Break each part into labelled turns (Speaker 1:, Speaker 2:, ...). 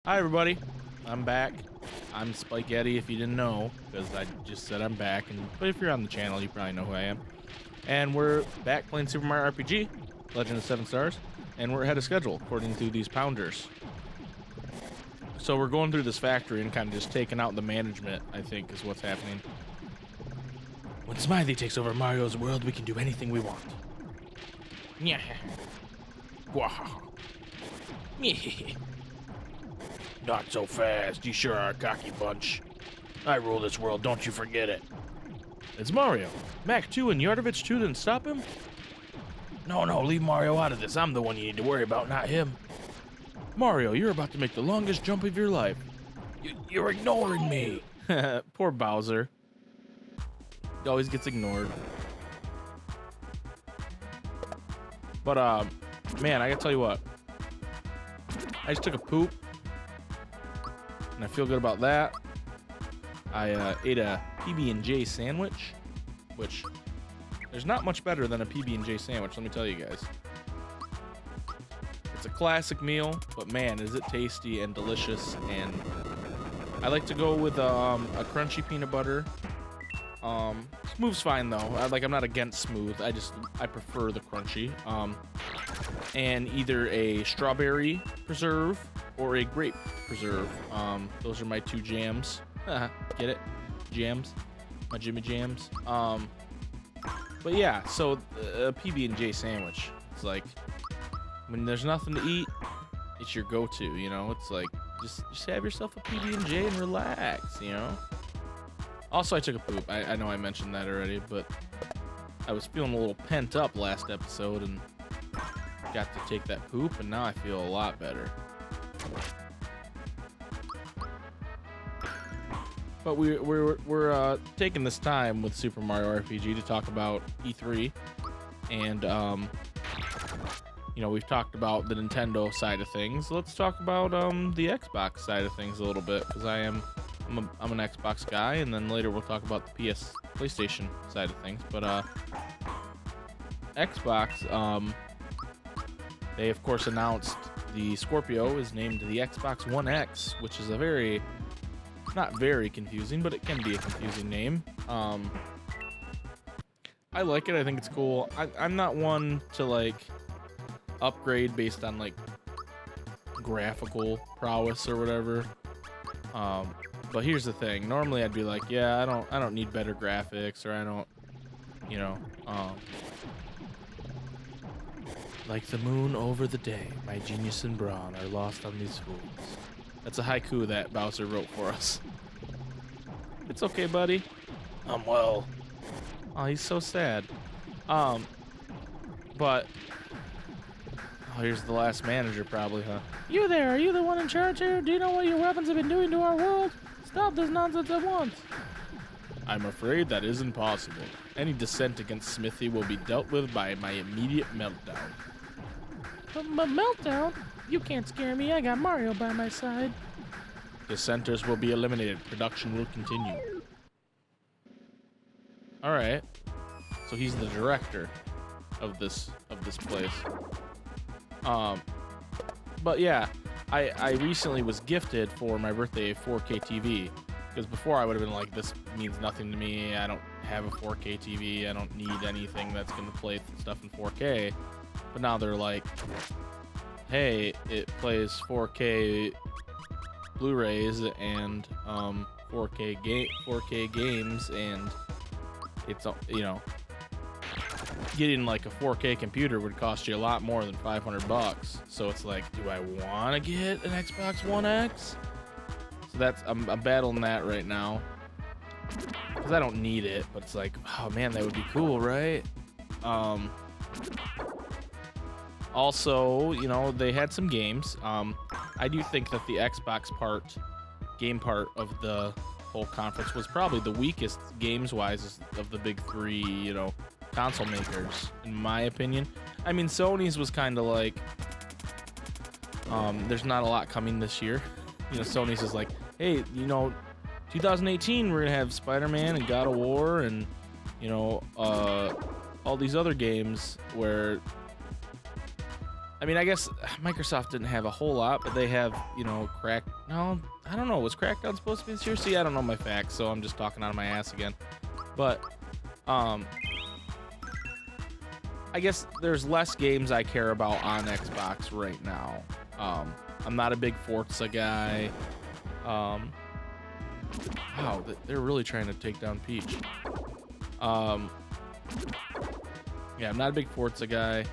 Speaker 1: Hi everybody, I'm back. I'm SpikeGhetti if you didn't know, because I just said I'm back, but if you're on the channel, you probably know who I am. And we're back playing Super Mario RPG, Legend of 7 Stars, and we're ahead of schedule, according to these pounders. So we're going through this factory and kind of just taking out the management, I think, is what's happening. When Smithy takes over Mario's world, we can do anything we want. Yeah. Wow. Not so fast, you sure are a cocky bunch. I rule this world, don't you forget it. It's Mario. Mac 2 and Yardovich 2 didn't stop him? No, leave Mario out of this. I'm the one you need to worry about, not him. Mario, you're about to make the longest jump of your life. You're ignoring me. Poor Bowser. He always gets ignored. But, man, I gotta tell you what. I just took a poop. And I feel good about that. I ate a PB&J sandwich, which there's not much better than a PB&J sandwich, let me tell you guys. It's a classic meal, but man, is it tasty and delicious. And I like to go with a crunchy peanut butter. Smooth's fine though. I'm not against smooth. I prefer the crunchy. And either a strawberry preserve or a grape preserve. Those are my two jams. Get it? Jams? My Jimmy Jams. But yeah, so a PB&J sandwich. It's like, when there's nothing to eat, it's your go-to, you know? It's like, just have yourself a PB&J and relax, you know? Also, I took a poop. I know I mentioned that already, but I was feeling a little pent up last episode and got to take that poop, and now I feel a lot better. But we're taking this time with Super Mario RPG to talk about E3, and you know, we've talked about the Nintendo side of things. Let's talk about the Xbox side of things a little bit, because I'm an Xbox guy, and then later we'll talk about the PlayStation side of things. But Xbox, they of course announced the Scorpio is named the Xbox One X, which is a not very confusing, but it can be a confusing name. I like it. I think it's cool. I'm not one to like upgrade based on like graphical prowess or whatever. But here's the thing. Normally I'd be like, yeah, I don't need better graphics, or I don't, you know, like the moon over the day, my genius and brawn are lost on these fools. That's a haiku that Bowser wrote for us. It's okay, buddy. I'm well. Oh, he's so sad. But oh, here's the last manager, probably, huh? You there? Are you the one in charge here? Do you know what your weapons have been doing to our world? Stop this nonsense at once. I'm afraid that isn't possible. Any dissent against Smithy will be dealt with by my immediate meltdown. But meltdown? You can't scare me. I got Mario by my side. Dissenters will be eliminated. Production will continue. All right. So he's the director of this place. But yeah, I recently was gifted for my birthday a 4K TV, because before I would have been like, this means nothing to me. I don't have a 4K TV. I don't need anything that's going to play stuff in 4K. But now they're like, hey, it plays 4K Blu-rays and 4K games, and it's, you know, getting like a 4K computer would cost you a lot more than $500. So it's like, do I want to get an Xbox One X? So I'm battling that right now, because I don't need it, but it's like, oh man, that would be cool, right? Also, you know, they had some games. I do think that the Xbox game part of the whole conference was probably the weakest games-wise of the big three, you know, console makers, in my opinion. I mean, Sony's was kind of like, there's not a lot coming this year. You know, Sony's is like, hey, you know, 2018 we're gonna have Spider-Man and God of War and, you know, all these other games where I mean, I guess Microsoft didn't have a whole lot, but they have, you know, no, I don't know. Was Crackdown supposed to be this year? See, I don't know my facts, so I'm just talking out of my ass again. But, I guess there's less games I care about on Xbox right now. I'm not a big Forza guy. Wow, they're really trying to take down Peach. Yeah, I'm not a big Forza guy.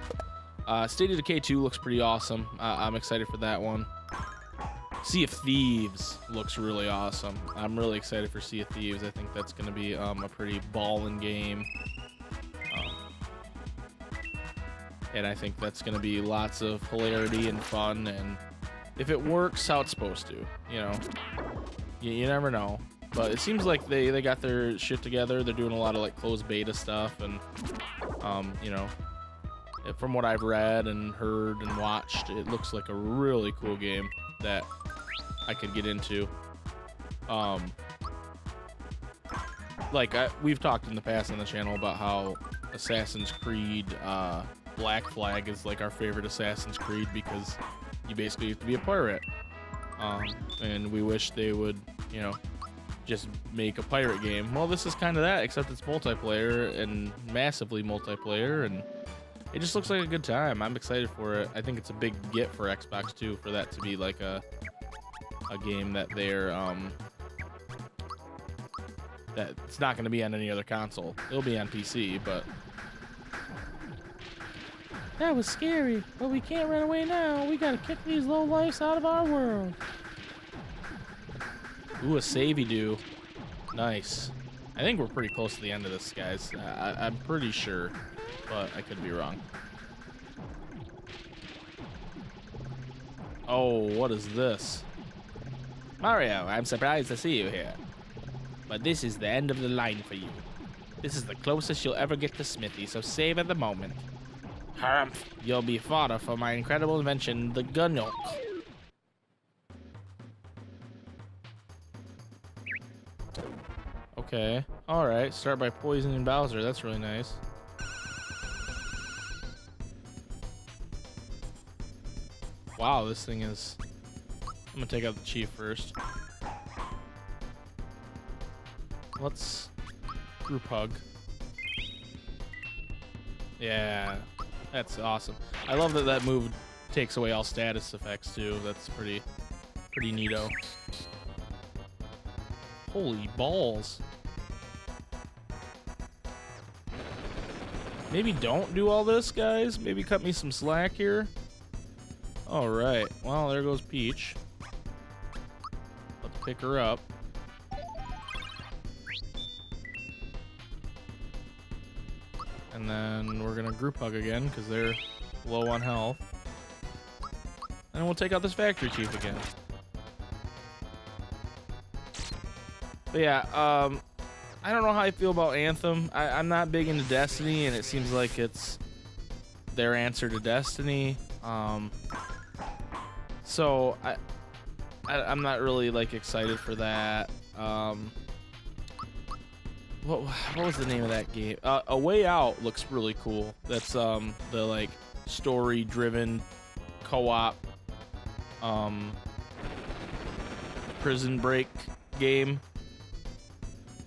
Speaker 1: State of Decay 2 looks pretty awesome. I'm excited for that one. Sea of Thieves looks really awesome. I'm really excited for Sea of Thieves. I think that's going to be a pretty ballin' game. And I think that's going to be lots of hilarity and fun. And if it works how it's supposed to, you know, you never know. But it seems like they got their shit together. They're doing a lot of like closed beta stuff. And, you know, from what I've read and heard and watched, it looks like a really cool game that I could get into. We've talked in the past on the channel about how Assassin's Creed Black Flag is like our favorite Assassin's Creed because you basically have to be a pirate. And we wish they would, you know, just make a pirate game. Well, this is kind of that, except it's multiplayer and massively multiplayer, and it just looks like a good time. I'm excited for it. I think it's a big get for Xbox too, for that to be like a game that they're that it's not going to be on any other console. It'll be on PC, but that was scary. But we can't run away now. We gotta kick these lowlifes out of our world. Ooh, a savey do. Nice. I think we're pretty close to the end of this, guys. I'm pretty sure, but I could be wrong. Oh, what is this? Mario, I'm surprised to see you here. But this is the end of the line for you. This is the closest you'll ever get to Smithy, so savor the moment. Harumph, you'll be fodder for my incredible invention, the gunnock. Okay. Alright, start by poisoning Bowser. That's really nice. Wow, this thing is... I'm gonna take out the chief first. Let's group hug. Yeah, that's awesome. I love that that move takes away all status effects too. That's pretty neato. Holy balls. Maybe don't do all this, guys. Maybe cut me some slack here. All right. Well, there goes Peach. Let's pick her up. And then we're gonna group hug again because they're low on health. And we'll take out this factory chief again. But yeah, I don't know how I feel about Anthem. I'm not big into Destiny, and it seems like it's their answer to Destiny. So I'm not really like excited for that. What was the name of that game? A Way Out looks really cool. That's the like story-driven co-op prison break game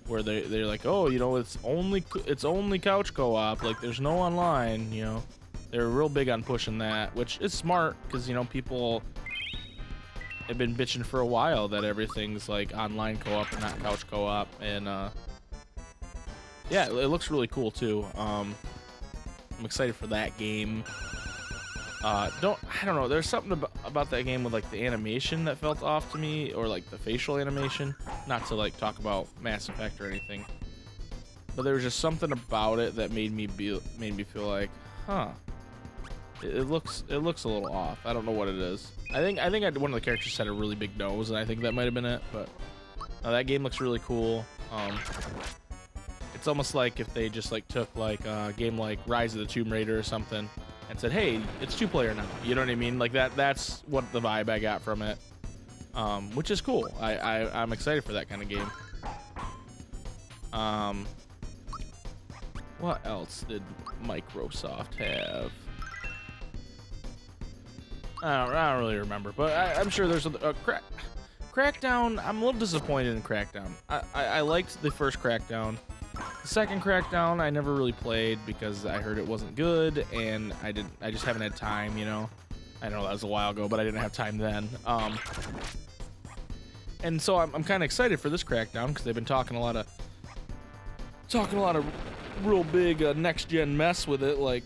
Speaker 1: where they're like, oh, you know, it's only couch co-op. Like, there's no online. You know, they're real big on pushing that, which is smart because, you know, people have been bitching for a while that everything's like online co-op and not couch co-op, and yeah, it looks really cool too. I'm excited for that game. I don't know. There's something about that game with like the animation that felt off to me, or like the facial animation. Not to like talk about Mass Effect or anything, but there was just something about it that made me feel like, huh, it looks a little off. I don't know what it is. I think one of the characters had a really big nose, and I think that might have been it. But that game looks really cool. It's almost like if they just like took like a game like Rise of the Tomb Raider or something and said, hey, it's 2-player now. You know what I mean? Like that's what the vibe I got from it, which is cool. I'm excited for that kind of game. What else did Microsoft have? I don't really remember, but I'm sure there's a Crackdown. I'm a little disappointed in Crackdown. I liked the first Crackdown. The second Crackdown I never really played because I heard it wasn't good, and I just haven't had time, you know. I know that was a while ago, but I didn't have time then. And so I'm kind of excited for this Crackdown because they've been talking a lot of real big next gen mess with it, like,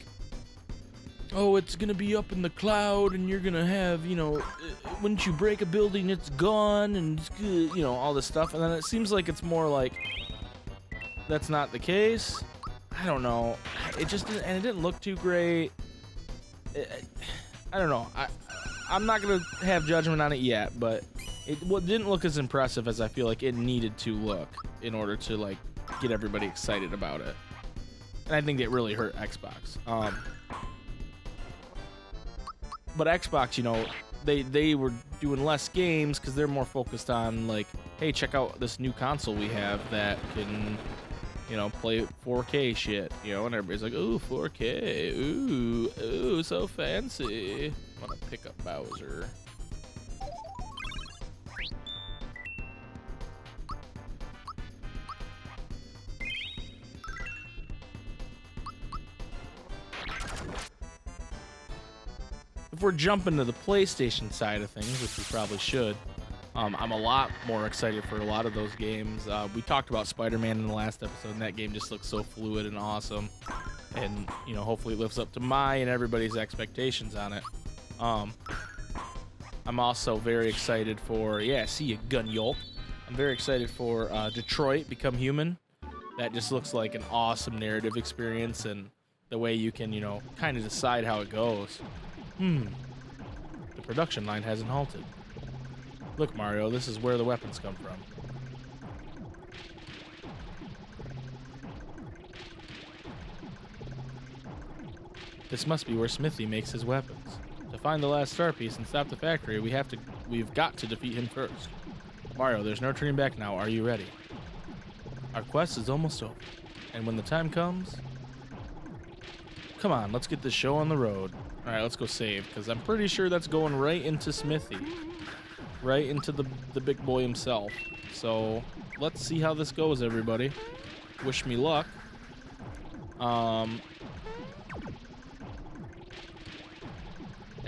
Speaker 1: oh, it's gonna be up in the cloud, and you're gonna have, you know, once you break a building, it's gone, and it's good, you know, all this stuff. And then it seems like it's more like that's not the case. I don't know. It just didn't, and it didn't look too great. I don't know. I'm not gonna have judgment on it yet, but it didn't look as impressive as I feel like it needed to look in order to like get everybody excited about it. And I think it really hurt Xbox. But Xbox, you know, they were doing less games because they're more focused on like, hey, check out this new console we have that can, you know, play 4K shit, you know, and everybody's like, ooh, 4K, ooh, so fancy. I'm gonna pick up Bowser. If we're jumping to the PlayStation side of things, which we probably should, I'm a lot more excited for a lot of those games. We talked about Spider-Man in the last episode, and that game just looks so fluid and awesome. And, you know, hopefully it lives up to my and everybody's expectations on it. I'm also very excited for, yeah, see you, gun yolk. I'm very excited for Detroit Become Human. That just looks like an awesome narrative experience, and the way you can, you know, kind of decide how it goes. The production line hasn't halted. Look, Mario, this is where the weapons come from. This must be where Smithy makes his weapons. To find the last star piece and stop the factory, we've got to defeat him first. Mario, there's no turning back now. Are you ready? Our quest is almost over. And when the time comes... Come on, let's get this show on the road. Alright, let's go save, because I'm pretty sure that's going right into Smithy. Right into the big boy himself. So, let's see how this goes, everybody. Wish me luck. I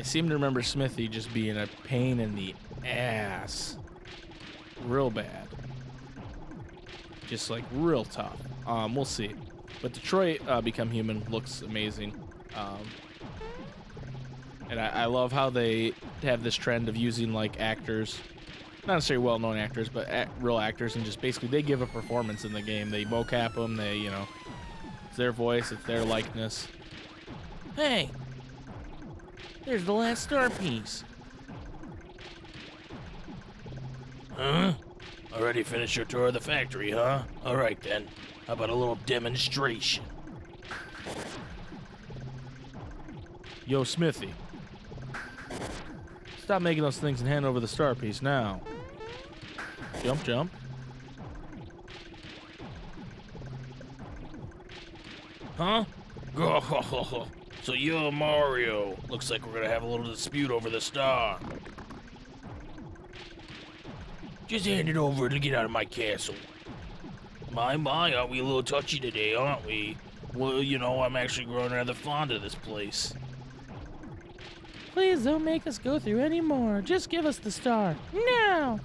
Speaker 1: seem to remember Smithy just being a pain in the ass. Real bad. Just like real tough. We'll see. But Detroit Become Human looks amazing. And I love how they have this trend of using like actors, not necessarily well-known actors, but real actors, and just basically they give a performance in the game. They mocap them. They, you know, it's their voice, it's their likeness. Hey, there's the last star piece. Huh? Already finished your tour of the factory, huh? All right then. How about a little demonstration? Yo, Smithy. Stop making those things and hand over the star piece now. Jump, jump. Huh? So you're Mario. Looks like we're gonna have a little dispute over the star. Just hand it over to get out of my castle. My, aren't we a little touchy today, aren't we? Well, you know, I'm actually growing rather fond of this place. Please don't make us go through any more. Just give us the star. Now!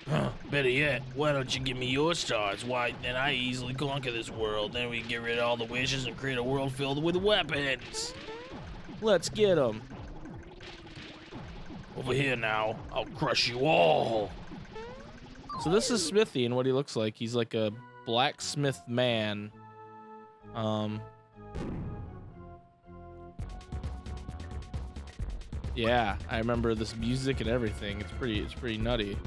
Speaker 1: Huh, better yet, why don't you give me your stars? Why, then I easily conquer this world. Then we can get rid of all the wishes and create a world filled with weapons. Let's get them. Over here now. I'll crush you all. So this is Smithy and what he looks like. He's like a blacksmith man. Yeah, I remember this music and everything. It's pretty nutty.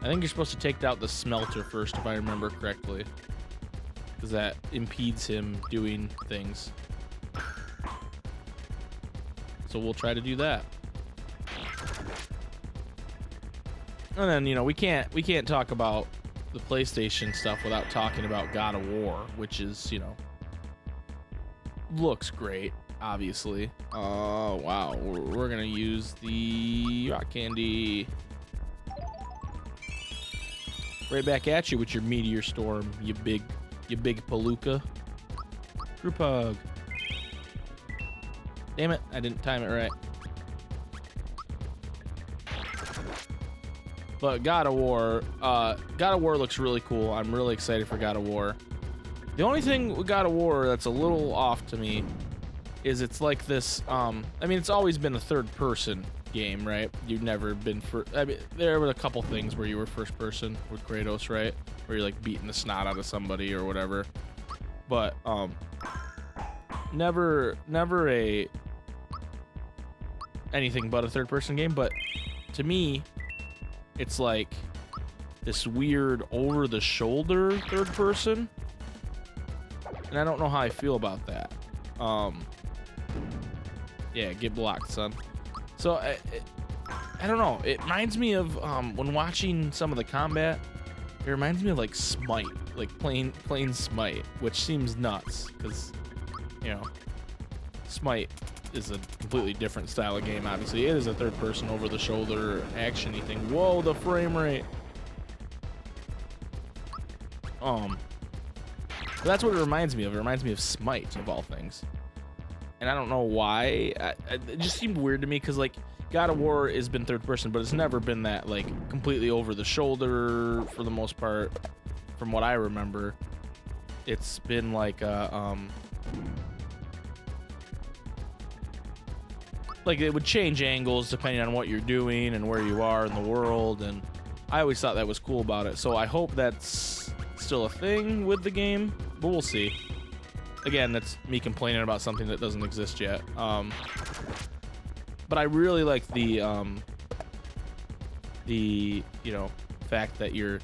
Speaker 1: I think you're supposed to take out the smelter first, if I remember correctly, because that impedes him doing things. So we'll try to do that. And then, you know, we can't talk about the PlayStation stuff without talking about God of War, which is, you know, looks great. obviously. Oh, wow. We're gonna use the rock candy. Right back at you with your meteor storm, you big palooka. Group hug. Damn it, I didn't time it right. But God of War looks really cool. I'm really excited for God of War. The only thing with God of War that's a little off to me is it's like this, I mean, it's always been a third person game, right? You've never been I mean, there were a couple things where you were first person with Kratos, right? Where you're like beating the snot out of somebody or whatever. But, never anything but a third person game. But to me, it's like this weird over the shoulder third person. And I don't know how I feel about that. Yeah, get blocked, son. So I don't know. It reminds me of when watching some of the combat. It reminds me of like Smite, like plain Smite, which seems nuts because, you know, Smite is a completely different style of game. Obviously, it is a third-person over-the-shoulder actiony thing. Whoa, the frame rate. That's what it reminds me of. It reminds me of Smite, of all things. And I don't know why. It just seemed weird to me because, like, God of War has been third person, but it's never been that, like, completely over the shoulder for the most part, from what I remember. It's been like like it would change angles depending on what you're doing and where you are in the world, and I always thought that was cool about it. So I hope that's still a thing with the game, but we'll see. Again, that's me complaining about something that doesn't exist yet. But I really like the you know, fact that you're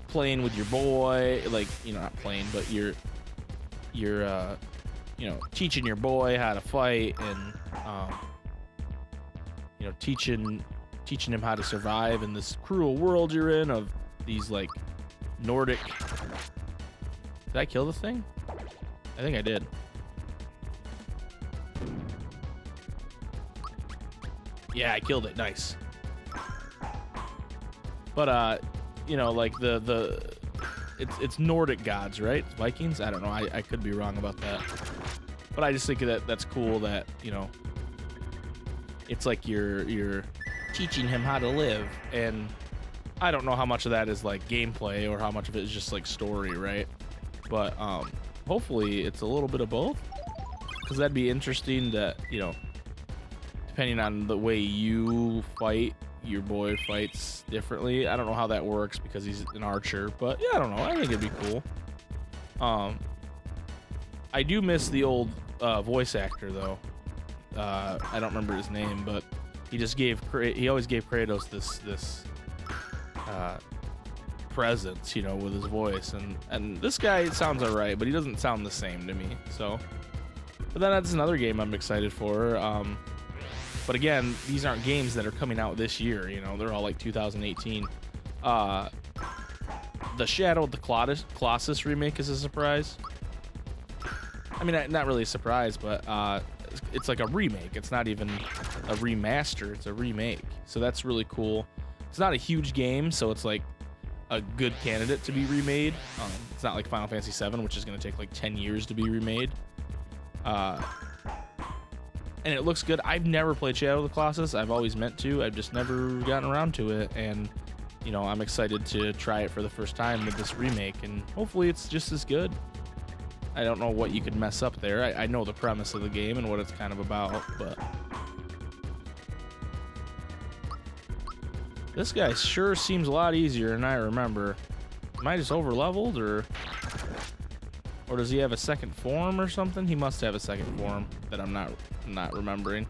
Speaker 1: playing with your boy, like, you know, not playing, but you're you know, teaching your boy how to fight, and you know, teaching him how to survive in this cruel world you're in of these like Nordic. Did I kill the thing? I think I did. Yeah, I killed it. Nice. But you know, like it's Nordic gods, right? Vikings? I don't know. I could be wrong about that. But I just think that that's cool that, you know, it's like you're teaching him how to live, and I don't know how much of that is like gameplay or how much of it is just like story, right? But hopefully it's a little bit of both, because that'd be interesting that, you know, depending on the way you fight, your boy fights differently. I don't know how that works because he's an archer, but yeah, I don't know. I think it'd be cool. I do miss the old voice actor though. I don't remember his name, but he always gave Kratos this presence, you know, with his voice, and this guy sounds alright, but he doesn't sound the same to me. So, but then that's another game I'm excited for. But again, these aren't games that are coming out this year, you know, they're all like 2018. The Shadow of the Colossus remake is a surprise. I mean, not really a surprise, but it's like a remake. It's not even a remaster, it's a remake. So that's really cool. It's not a huge game, so it's like a good candidate to be remade. It's not like Final Fantasy VII, which is going to take like 10 years to be remade. And it looks good. I've never played Shadow of the Colossus. I've always meant to. I've just never gotten around to it. And, you know, I'm excited to try it for the first time with this remake. And hopefully it's just as good. I don't know what you could mess up there. I know the premise of the game and what it's kind of about, but this guy sure seems a lot easier than I remember. Am I just over leveled, or does he have a second form or something? He must have a second form that I'm not remembering.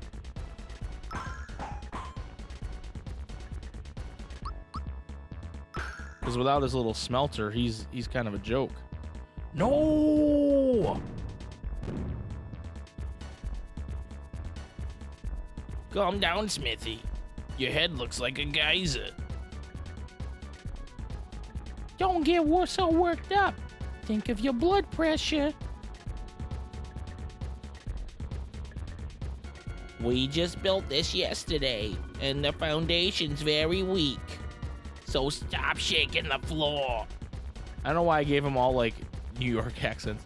Speaker 1: Because without his little smelter, he's kind of a joke. No! Calm down, Smithy. Your head looks like a geyser. Don't get so worked up. Think of your blood pressure.
Speaker 2: We just built this yesterday, and the foundation's very weak. So stop shaking the floor.
Speaker 1: I don't know why I gave them all like New York accents.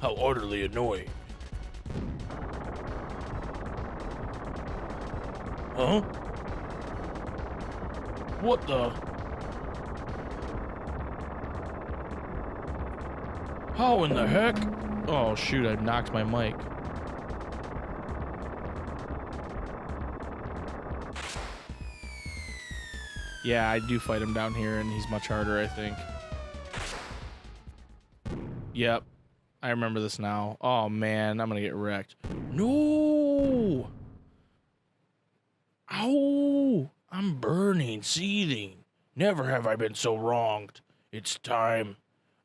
Speaker 1: How utterly annoying. Huh? What the? How in the heck? Oh shoot, I knocked my mic. Yeah, I do fight him down here, and he's much harder, I think. Yep. I remember this now. Oh, man, I'm gonna get wrecked. No! Ow! I'm burning, seething. Never have I been so wronged. It's time.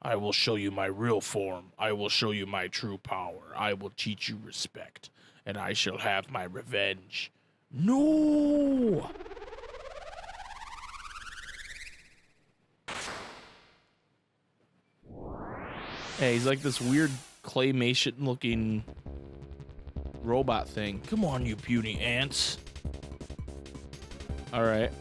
Speaker 1: I will show you my real form. I will show you my true power. I will teach you respect, and I shall have my revenge. No! Hey, he's like this weird claymation-looking robot thing. Come on, you puny ants. All right.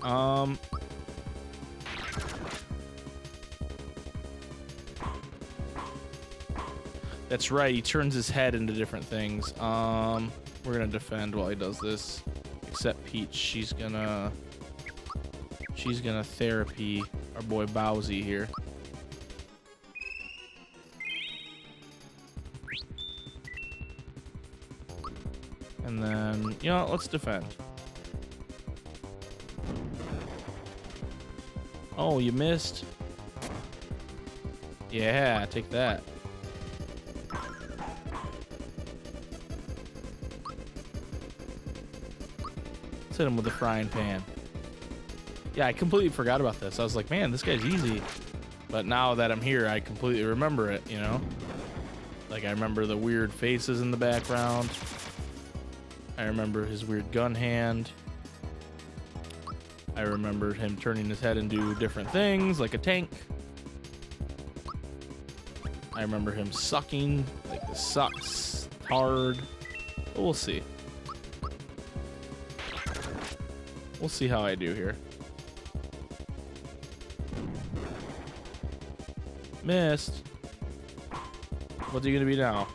Speaker 1: That's right. He turns his head into different things. We're gonna defend while he does this. Except Peach, she's gonna therapy our boy Bowsy here. And then, you know, let's defend. Oh, you missed. Yeah, take that. Let's hit him with the frying pan. Yeah, I completely forgot about this. I was like, man, this guy's easy. But now that I'm here, I completely remember it, you know? Like, I remember the weird faces in the background. I remember his weird gun hand. I remember him turning his head into different things, like a tank. I remember him sucking, like this sucks hard. But we'll see. We'll see how I do here. Missed. What's he gonna be now?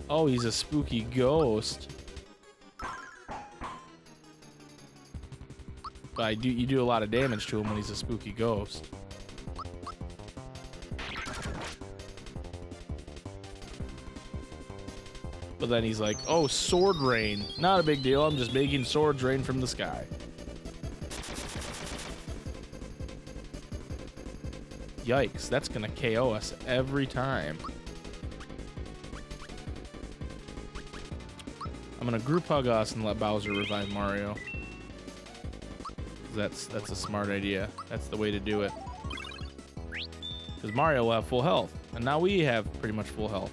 Speaker 1: Oh, he's a spooky ghost. But you do a lot of damage to him when he's a spooky ghost. But then he's like, oh, sword rain. Not a big deal. I'm just making swords rain from the sky. Yikes, that's gonna KO us every time. I'm gonna group hug us and let Bowser revive Mario. That's a smart idea. That's the way to do it. Because Mario will have full health, and now we have pretty much full health.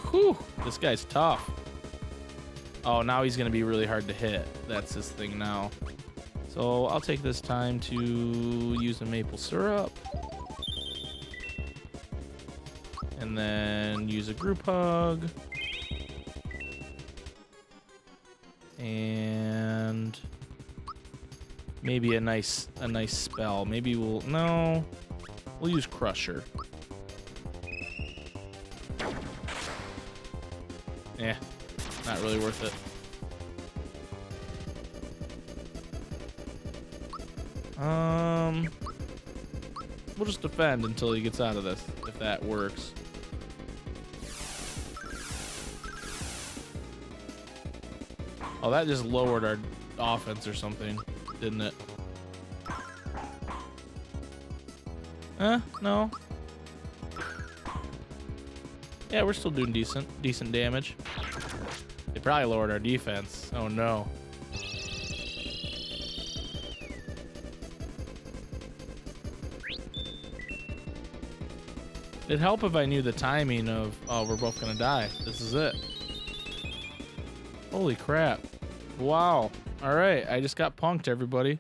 Speaker 1: Whew, this guy's tough. Oh, now he's gonna be really hard to hit. That's his thing now. So I'll take this time to use the maple syrup. And then use a group hug. And maybe a nice spell. Maybe we'll use Crusher. Yeah, not really worth it. We'll just defend until he gets out of this, if that works. Oh, that just lowered our offense or something, didn't it? No. Yeah, we're still doing decent damage. They probably lowered our defense. Oh no. It'd help if I knew the timing of, oh, we're both gonna die. This is it. Holy crap. Wow. All right, I just got punked, everybody.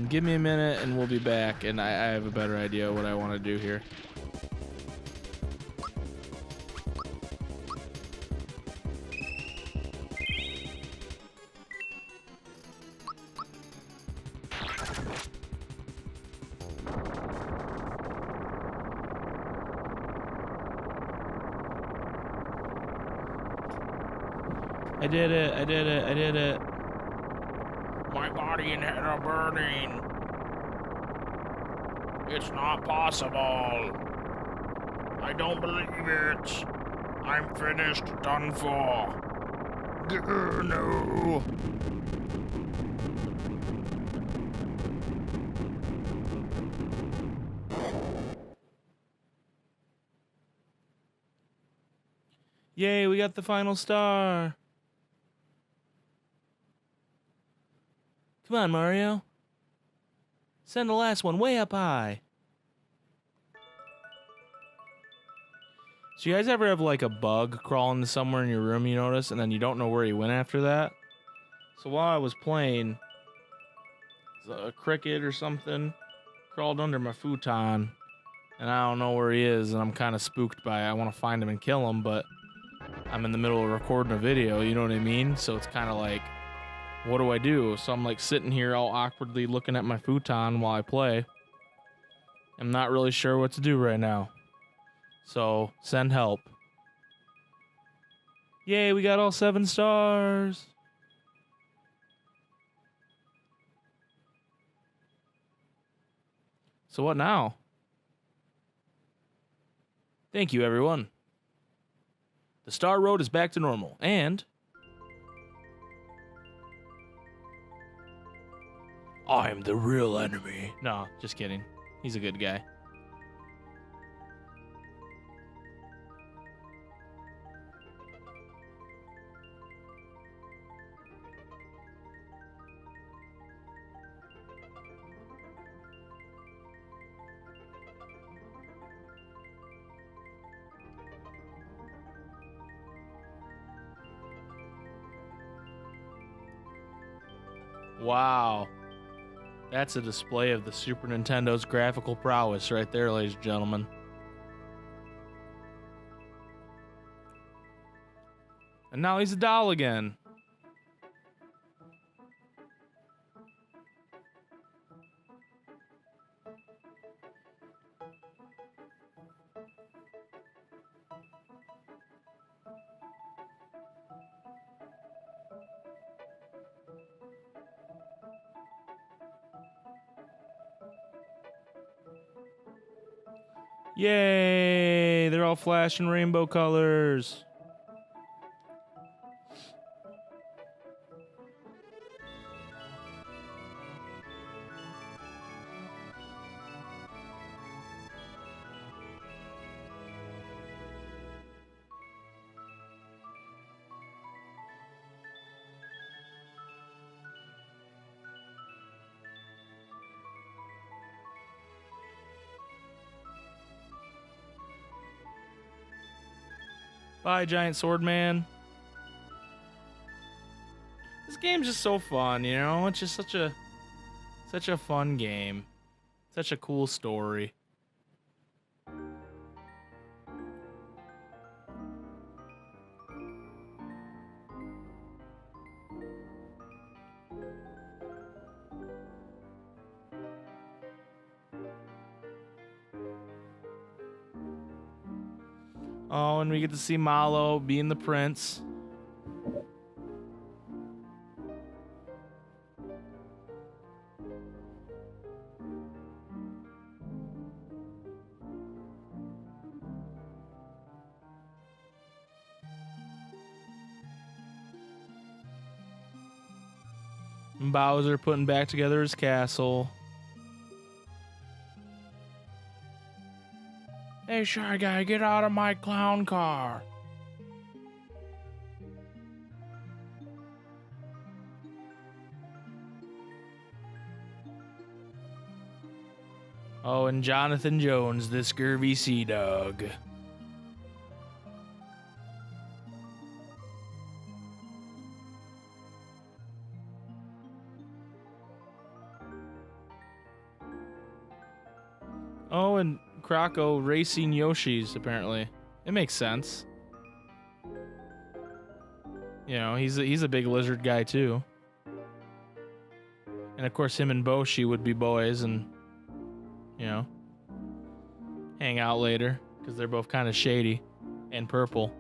Speaker 1: Give me a minute and we'll be back, and I have a better idea what I want to do here. I did it, I did it, I did it.
Speaker 2: My body and head are burning. It's not possible. I don't believe it. I'm finished, done for. No.
Speaker 1: Yay, we got the final star. Come on, Mario. Send the last one way up high. So you guys ever have like a bug crawling somewhere in your room, you notice, and then you don't know where he went after that? So while I was playing, a cricket or something crawled under my futon, and I don't know where he is, and I'm kind of spooked by it. I want to find him and kill him, but I'm in the middle of recording a video, you know what I mean? So it's kind of like, what do I do? So I'm like sitting here all awkwardly looking at my futon while I play. I'm not really sure what to do right now. So send help. Yay, we got all 7 stars. So what now? Thank you, everyone. The Star Road is back to normal, and I'm the real enemy. No, just kidding. He's a good guy. Wow. That's a display of the Super Nintendo's graphical prowess right there, ladies and gentlemen. And now he's a doll again. Yay! They're all flashing rainbow colors. Bye, Giant Sword Man. This game's just so fun, you know? It's just such a fun game. Such a cool story. Oh, and we get to see Malo being the prince. And Bowser putting back together his castle. Hey, Shy Guy, get out of my clown car. Oh, and Jonathan Jones, the scurvy sea dog. Oh, and Croco racing Yoshis, apparently. It makes sense. You know, he's a big lizard guy, too. And, of course, him and Boshi would be boys and, you know, hang out later because they're both kind of shady and purple.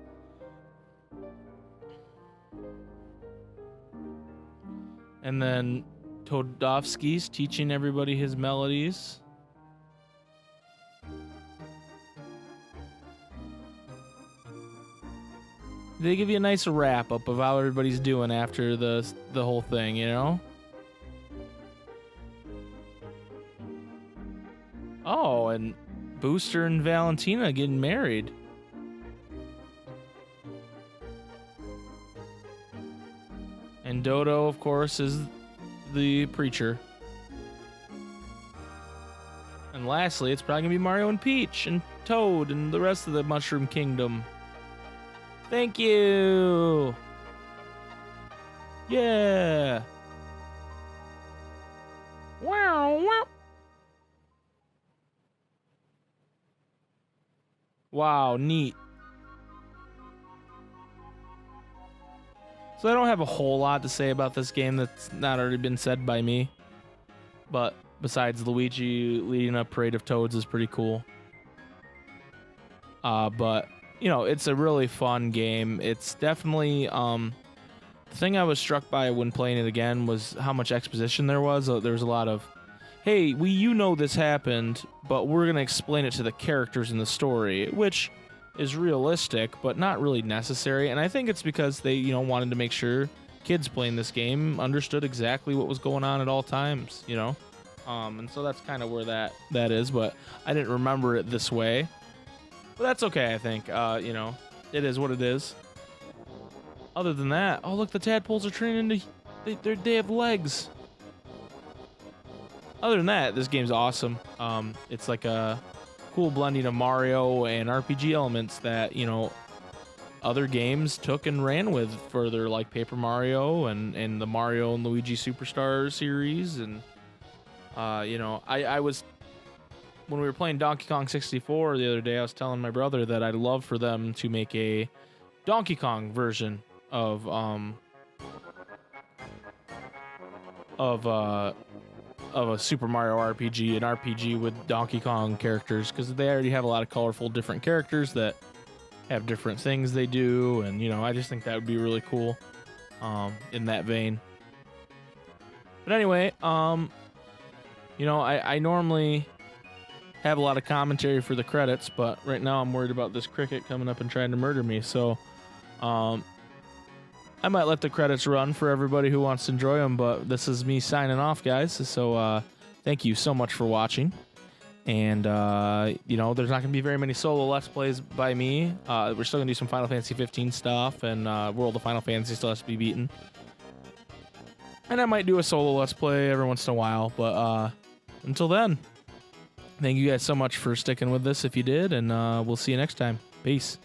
Speaker 1: And then Todovsky's teaching everybody his melodies. They give you a nice wrap-up of how everybody's doing after the whole thing, you know? Oh, and Booster and Valentina getting married. And Dodo, of course, is the preacher. And lastly, it's probably gonna be Mario and Peach and Toad and the rest of the Mushroom Kingdom. Thank you! Yeah! Wow, wow! Wow, neat. So I don't have a whole lot to say about this game that's not already been said by me. But besides Luigi leading a parade of toads is pretty cool. But, you know, it's a really fun game. It's definitely, the thing I was struck by when playing it again was how much exposition there was. There was a lot of, hey, you know this happened, but we're going to explain it to the characters in the story, which is realistic, but not really necessary. And I think it's because they, you know, wanted to make sure kids playing this game understood exactly what was going on at all times, you know? And so that's kind of where that is, but I didn't remember it this way. But that's okay, I think. You know, it is what it is. Other than that, oh, look, the tadpoles are turning into... They have legs. Other than that, this game's awesome. It's like a cool blending of Mario and RPG elements that, you know, other games took and ran with further, like Paper Mario and the Mario and Luigi Superstar series. And, you know, I was... When we were playing Donkey Kong 64 the other day, I was telling my brother that I'd love for them to make a Donkey Kong version of a Super Mario RPG, an RPG with Donkey Kong characters, because they already have a lot of colorful different characters that have different things they do, and, you know, I just think that would be really cool in that vein. But anyway, you know, I normally have a lot of commentary for the credits, but right now I'm worried about this cricket coming up and trying to murder me, so I might let the credits run for everybody who wants to enjoy them, but this is me signing off, guys. So thank you so much for watching. And, you know, there's not going to be very many solo Let's Plays by me. We're still going to do some Final Fantasy 15 stuff, and World of Final Fantasy still has to be beaten. And I might do a solo Let's Play every once in a while, but until then, thank you guys so much for sticking with this if you did, and we'll see you next time. Peace.